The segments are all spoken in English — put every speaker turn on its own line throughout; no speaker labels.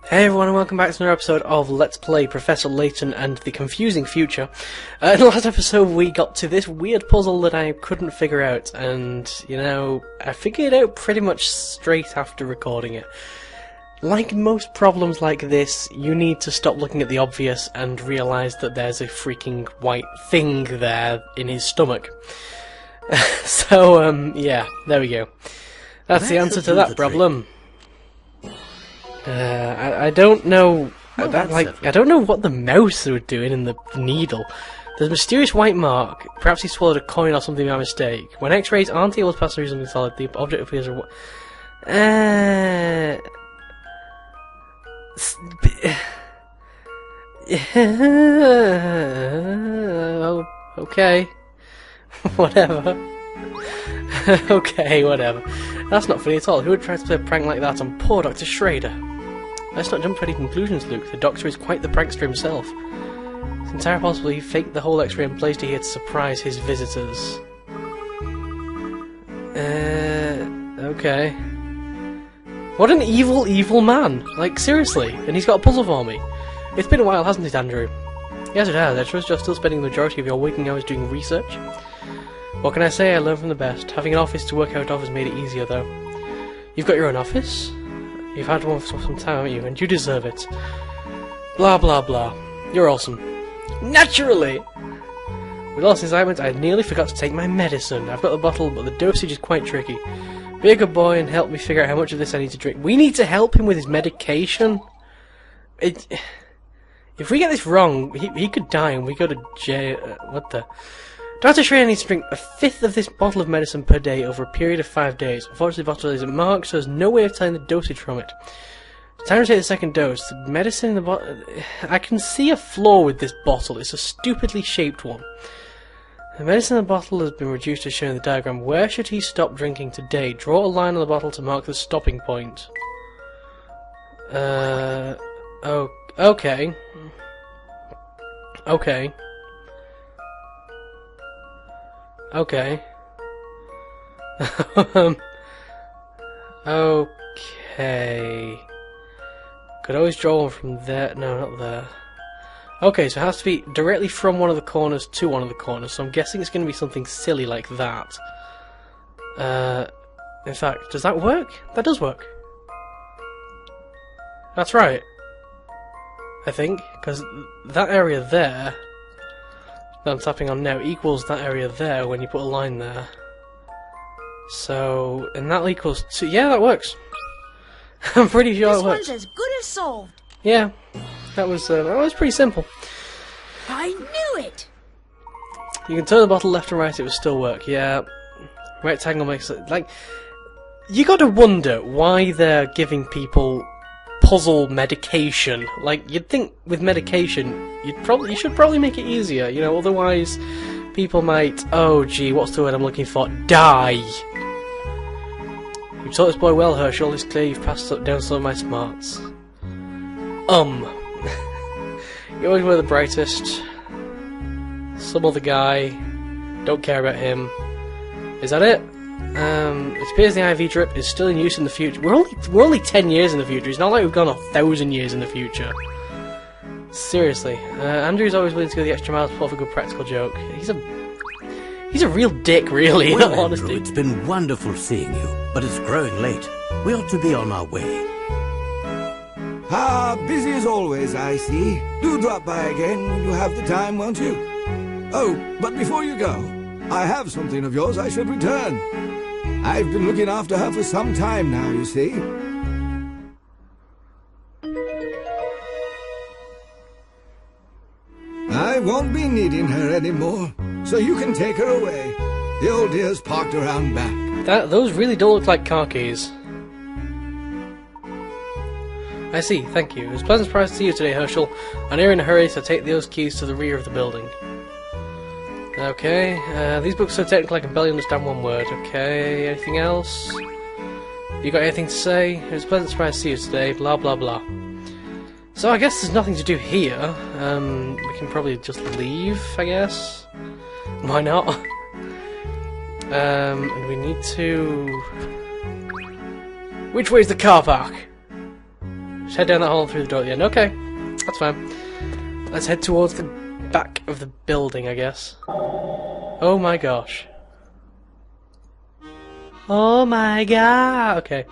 Hey everyone, and welcome back to another episode of Let's Play Professor Layton and the Confusing Future. In the last episode we got to this weird puzzle that I couldn't figure out, and, you know, I figured it out pretty much straight after recording it. Like most problems like this, you need to stop looking at the obvious and realise that there's a freaking white thing there in his stomach. Yeah, there we go. That's the answer to that problem. I don't know. I don't know what the mouse were doing in the needle. There's a mysterious white mark. Perhaps he swallowed a coin or something by mistake. When X-rays aren't able to pass through something solid, the object appears. Okay. Whatever. Okay, whatever. That's not funny at all. Who would try to play a prank like that on poor Dr. Schrader? Let's not jump to any conclusions, Luke. The Doctor is quite the prankster himself. It's entirely possible he faked the whole X-ray and placed it here to surprise his visitors. Okay. What an evil, evil man! Like, seriously. And he's got a puzzle for me. It's been a while, hasn't it, Andrew? Yes, it has. I trust you're still spending the majority of your waking hours doing research. What can I say? I learned from the best. Having an office to work out of has made it easier, though. You've got your own office? You've had one for some time, haven't you? And you deserve it. Blah, blah, blah. You're awesome. Naturally! With all this excitement, I nearly forgot to take my medicine. I've got the bottle, but the dosage is quite tricky. Be a good boy and help me figure out how much of this I need to drink. We need to help him with his medication? If we get this wrong, he could die and we go to jail. What the... Dr. Schrader needs to drink a fifth of this bottle of medicine per day over a period of 5 days. Unfortunately, the bottle isn't marked, so there's no way of telling the dosage from it. It's time to take the second dose. The medicine in the bottle... I can see a flaw with this bottle. It's a stupidly shaped one. The medicine in the bottle has been reduced as shown in the diagram. Where should he stop drinking today? Draw a line on the bottle to mark the stopping point. Oh, okay. Okay. Okay. Okay. Could always draw one from there. No, not there. Okay, so it has to be directly from one of the corners to one of the corners, so I'm guessing it's going to be something silly like that. In fact, does that work? That does work. That's right. I think, because that area there that I'm tapping on now equals that area there when you put a line there. So, and that equals 2. Yeah, that works. I'm pretty sure it works.
This one's as good as solved.
Yeah, that was pretty simple.
I knew it.
You can turn the bottle left and right; it will still work. Yeah, rectangle makes it like. You got to wonder why they're giving people puzzle medication. Like, you'd think with medication, you should probably make it easier, you know, otherwise people might, oh gee, what's the word I'm looking for? Die! You've taught this boy well, Herschel. It's clear you've passed down some of my smarts. You always were the brightest. Some other guy. Don't care about him. Is that it? It appears the IV drip is still in use in the future. We're only 10 years in the future. It's not like we've gone 1,000 years in the future. Seriously, Andrew's always willing to go the extra mile to pull off a good practical joke. He's a real dick, really.
Well,
in all honesty.
Andrew, it's been wonderful seeing you, but it's growing late. We ought to be on our way.
Busy as always, I see. Do drop by again when you have the time, won't you? Oh, but before you go, I have something of yours I should return. I've been looking after her for some time now, you see. I won't be needing her anymore, so you can take her away. The old dear's parked around back.
Those really don't look like car keys. I see, thank you. It was a pleasant surprise to see you today, Herschel. I'm here in a hurry, so take those keys to the rear of the building. Okay, these books are so technical I can barely understand one word. Okay, anything else? You got anything to say? It was a pleasant surprise to see you today, blah blah blah. So I guess there's nothing to do here. We can probably just leave, I guess. Why not? And we need to... Which way's the car park? Just head down that hall through the door at the end. Okay, that's fine. Let's head towards the back of the building, I guess. Oh my gosh. Oh my god! Okay.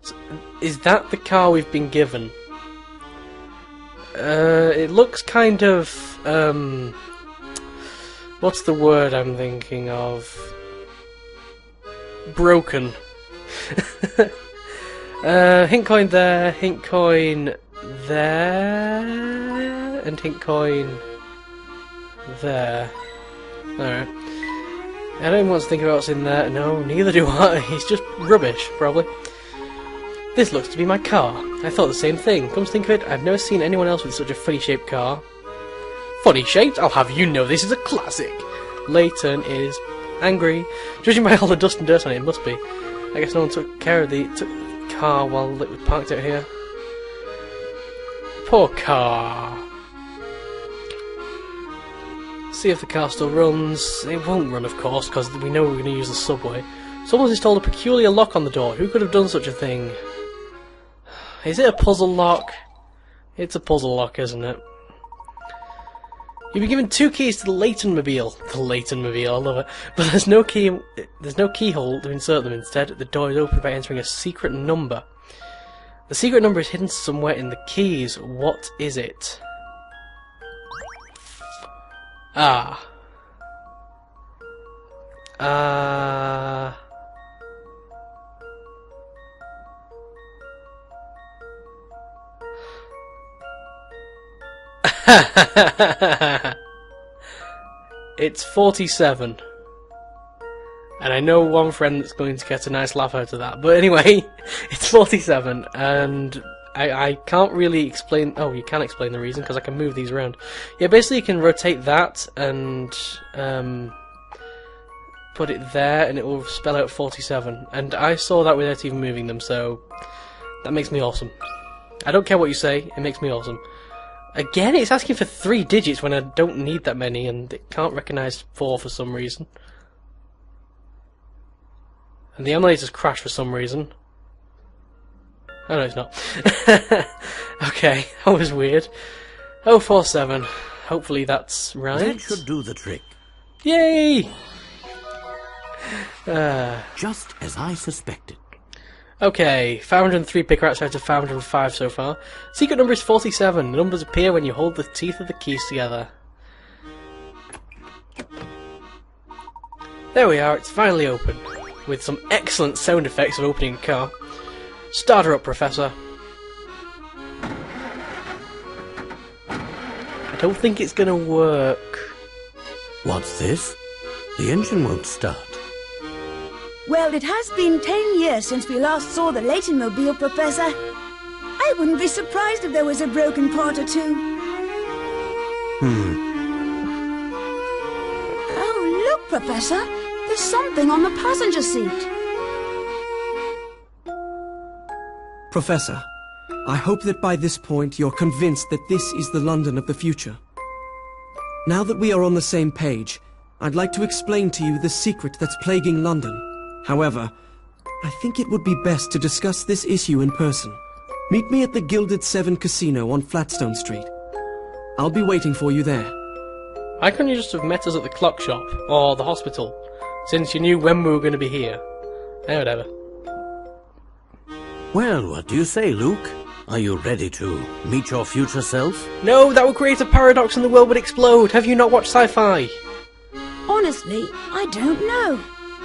So, is that the car we've been given? It looks kind of, what's the word I'm thinking of? Broken. Hint coin there, hint coin there, and hint coin there. Alright. I don't want to think about what's in there. No, neither do I. It's just rubbish, probably. This looks to be my car. I thought the same thing. Come to think of it, I've never seen anyone else with such a funny shaped car. Funny shaped? I'll have you know this is a classic. Layton is angry. Judging by all the dust and dirt on it, it must be. I guess no one took care of the car while it was parked out here. Poor car. See if the car still runs. It won't run, of course, because we know we're going to use the subway. Someone's installed a peculiar lock on the door. Who could have done such a thing? Is it a puzzle lock? It's a puzzle lock, isn't it? You've been given 2 keys to the Laytonmobile. The Laytonmobile, I love it. But there's no keyhole to insert them. Instead, the door is opened by entering a secret number. The secret number is hidden somewhere in the keys. What is it? Ah. It's 47. And I know one friend that's going to get a nice laugh out of that. But anyway, it's 47, and I can't really explain... Oh, you can explain the reason, because I can move these around. Yeah, basically you can rotate that and put it there, and it will spell out 47. And I saw that without even moving them, so that makes me awesome. I don't care what you say, it makes me awesome. Again, it's asking for 3 digits when I don't need that many, and it can't recognise 4 for some reason. And the emulator's crashed for some reason. Oh no, it's not. Okay, that was weird. 047. Hopefully that's right.
That should do the trick.
Yay!
Just as I suspected.
Okay, 503 pick-rats out of 505 so far. Secret number is 47. The numbers appear when you hold the teeth of the keys together. There we are, it's finally open. With some excellent sound effects of opening a car. Start her up, Professor. I don't think it's gonna work.
What's this? The engine won't start.
Well, it has been 10 years since we last saw the Laytonmobile, Professor. I wouldn't be surprised if there was a broken part or two. Oh, look, Professor. There's something on the passenger seat.
Professor, I hope that by this point you're convinced that this is the London of the future. Now that we are on the same page, I'd like to explain to you the secret that's plaguing London. However, I think it would be best to discuss this issue in person. Meet me at the Gilded 7 Casino on Flatstone Street. I'll be waiting for you there.
Why couldn't you just have met us at the clock shop, or the hospital, since you knew when we were going to be here? Whatever.
Well, what do you say, Luke? Are you ready to meet your future self?
No, that would create a paradox and the world would explode. Have you not watched sci-fi?
Honestly, I don't know.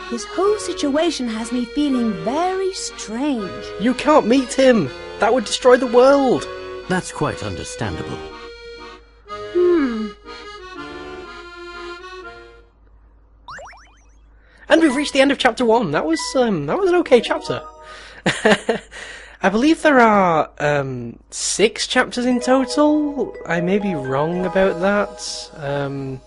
This whole situation has me feeling very strange.
You can't meet him. That would destroy the world.
That's quite understandable.
And we've reached the end of chapter 1. That was an okay chapter. I believe there are 6 chapters in total. I may be wrong about that.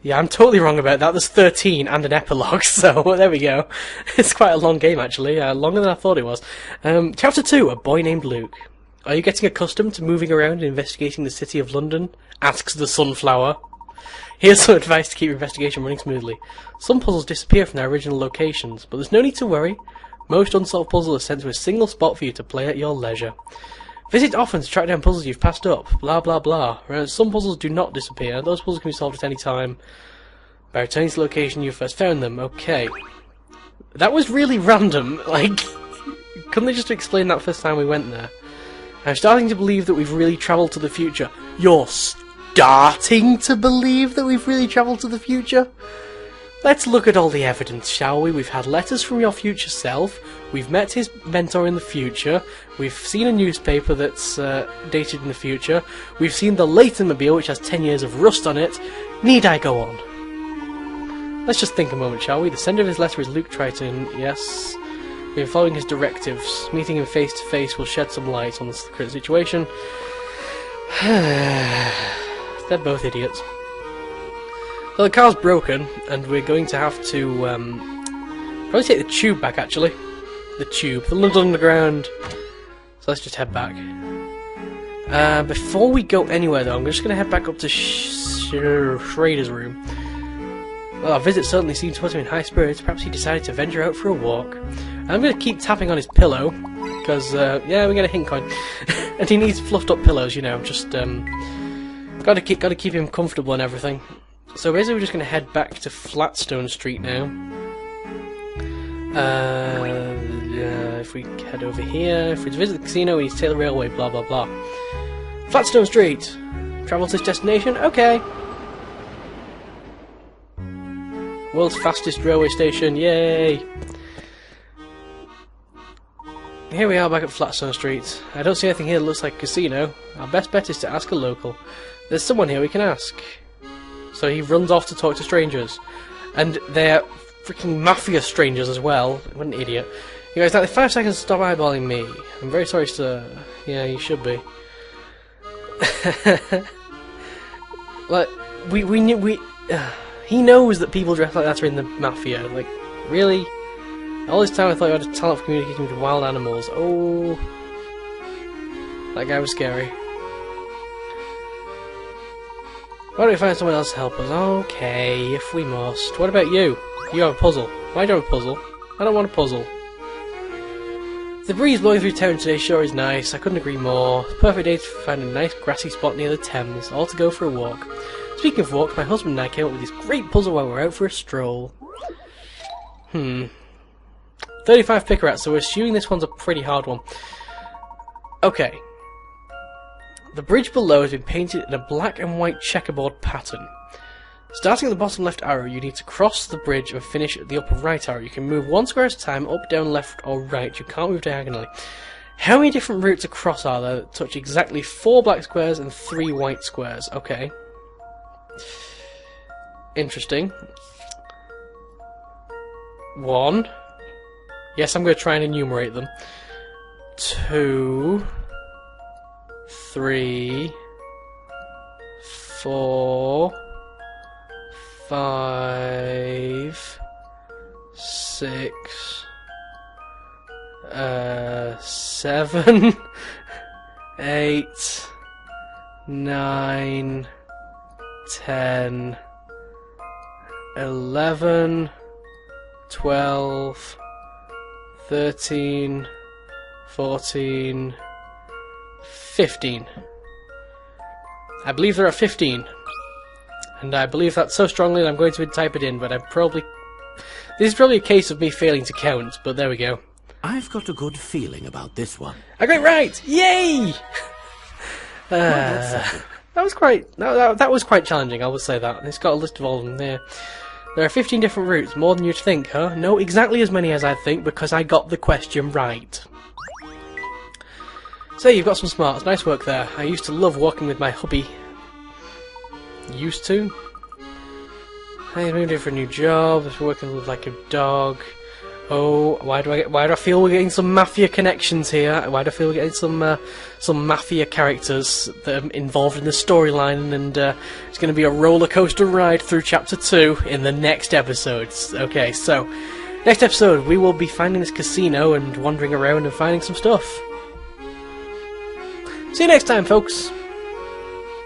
Yeah, I'm totally wrong about that. There's 13 and an epilogue, so there we go. It's quite a long game, actually. Longer than I thought it was. Chapter 2, A Boy Named Luke. Are you getting accustomed to moving around and investigating the city of London? Asks the Sunflower. Here's some advice to keep your investigation running smoothly. Some puzzles disappear from their original locations, but there's no need to worry. Most unsolved puzzles are sent to a single spot for you to play at your leisure. Visit often to track down puzzles you've passed up. Blah blah blah. Some puzzles do not disappear. Those puzzles can be solved at any time by returning to the location you first found them. Okay. That was really random. Like, couldn't they just explain that first time we went there? I'm starting to believe that we've really travelled to the future. You're starting to believe that we've really travelled to the future? Let's look at all the evidence, shall we? We've had letters from your future self, we've met his mentor in the future, we've seen a newspaper that's dated in the future, we've seen the Laytonmobile, which has 10 years of rust on it. Need I go on? Let's just think a moment, shall we? The sender of his letter is Luke Triton, yes. We've been following his directives. Meeting him face to face will shed some light on the current situation. They're both idiots. So the car's broken, and we're going to have to probably take the tube back, actually. The London Underground. So let's just head back. Before we go anywhere, though, I'm just going to head back up to Schrader's room. Well, our visit certainly seemed to put him in high spirits. Perhaps he decided to venture out for a walk. I'm going to keep tapping on his pillow, because, yeah, we get a hint coin. And he needs fluffed up pillows, you know, just, gotta keep him comfortable and everything. So basically we're just going to head back to Flatstone Street now. If we head over here, if we visit the casino, we need to take the railway, blah blah blah. Flatstone Street! Travel to this destination? Okay! World's fastest railway station, yay! Here we are back at Flatstone Street. I don't see anything here that looks like a casino. Our best bet is to ask a local. There's someone here we can ask. So he runs off to talk to strangers. And they're freaking mafia strangers as well. What an idiot. You guys, exactly 5 seconds to stop eyeballing me. I'm very sorry, sir. Yeah, you should be. Like, he knows that people dressed like that are in the mafia. Like, really? All this time I thought you had a talent for communicating with wild animals. Oh. That guy was scary. Why don't we find someone else to help us? Okay, if we must. What about you? You have a puzzle. Why do you have a puzzle? I don't want a puzzle. The breeze blowing through town today sure is nice. I couldn't agree more. Perfect day to find a nice grassy spot near the Thames, all to go for a walk. Speaking of walks, my husband and I came up with this great puzzle while we were out for a stroll. 35 picker-outs, so we're assuming this one's a pretty hard one. Okay. The bridge below has been painted in a black and white checkerboard pattern. Starting at the bottom left arrow, you need to cross the bridge and finish at the upper right arrow. You can move one square at a time, up, down, left, or right. You can't move diagonally. How many different routes across are there that touch exactly 4 black squares and 3 white squares? Okay. Interesting. 1. Yes, I'm going to try and enumerate them. 2... 3, 4, 5, 6, 7, 8, 9, 10, 11, 12, 13, 14, 15. I believe there are 15. And I believe that so strongly that I'm going to type it in, but I'm probably... This is probably a case of me failing to count, but there we go.
I've got a good feeling about this one.
I got it right! Yay! That was quite... That was quite challenging, I will say that. It's got a list of all of them there. There are 15 different routes, more than you'd think, huh? No, exactly as many as I think, because I got the question right. So you've got some smarts, nice work there. I used to love walking with my hubby. Used to? I moved in for a new job, I was working with like a dog. Oh, why do I feel we're getting some mafia connections here? Why do I feel we're getting some mafia characters that are involved in the storyline, and it's going to be a roller coaster ride through chapter 2 in the next episodes. Okay, so next episode we will be finding this casino and wandering around and finding some stuff. See you next time, folks!